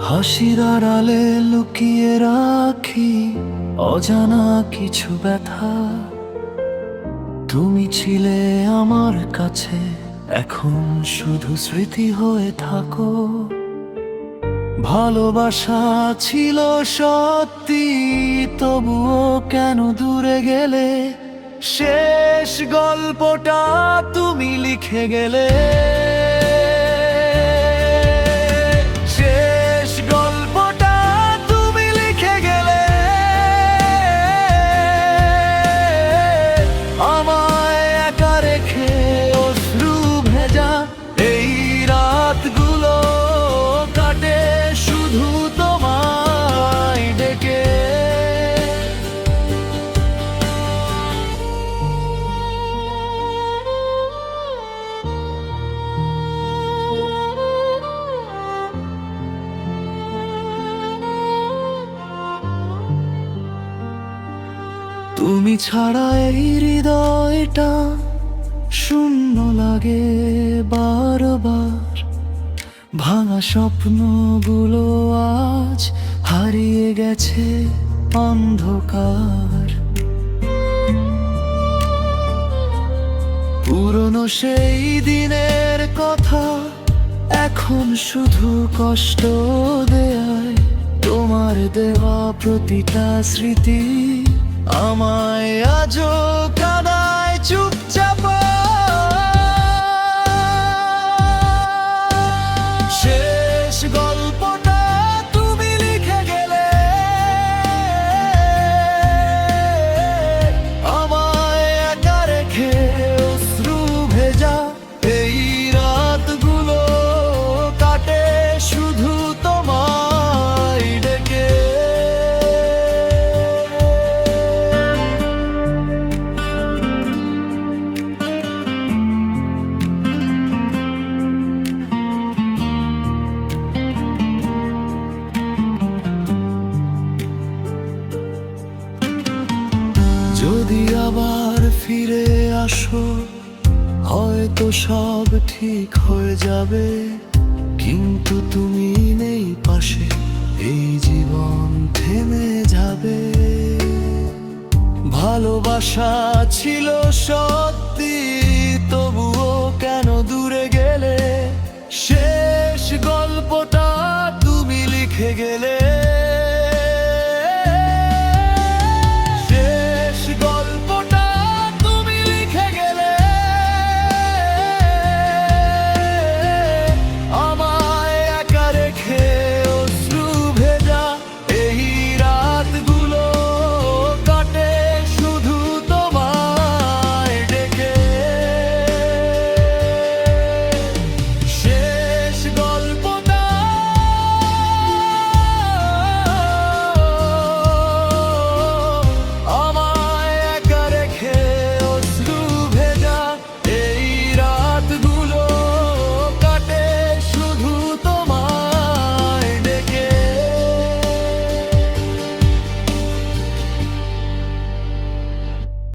হাসির আড়ালে লুকিয়ে রাখি অজানা কিছু ব্যথা। তুমি ছিলে আমার কাছে, এখন শুধু স্মৃতি হয়ে থাকো। ভালোবাসা ছিল সত্যি, তবুও কেন দূরে গেলে? শেষ গল্পটা তুমি লিখে গেলে। শেষ গল্পটা তুমি লিখে গেলে। আমায় একা রেখে অশ্রু ভেজা এই রাতগুলো কাটে শুধু তোমায় ডেকে। তুমি ছাড়া এই হৃদয়টা শূন্য লাগে বারবার। ভাঙা স্বপ্নগুলো আজ হারিয়ে গেছে অন্ধকার। পুরনো সেই দিনের কথা এখন শুধু কষ্ট দেয়। তোমার দেওয়া প্রতিটা স্মৃতি আমায় আজও কাঁদায় চুপচাপ। শেষ গল্পটা তুমি লিখে গেলে। আমায় একা রেখে অশ্রু ভেজা এই রাতগুলো কাটে শুধু তোমায় ডেকে। যদি আবার ফিরে আসো, হয়তো সব ঠিক হয়ে যাবে। কিন্তু তুমি নেই পাশে, এই জীবন থেমে যাবে। ভালোবাসা ছিল সত্যি,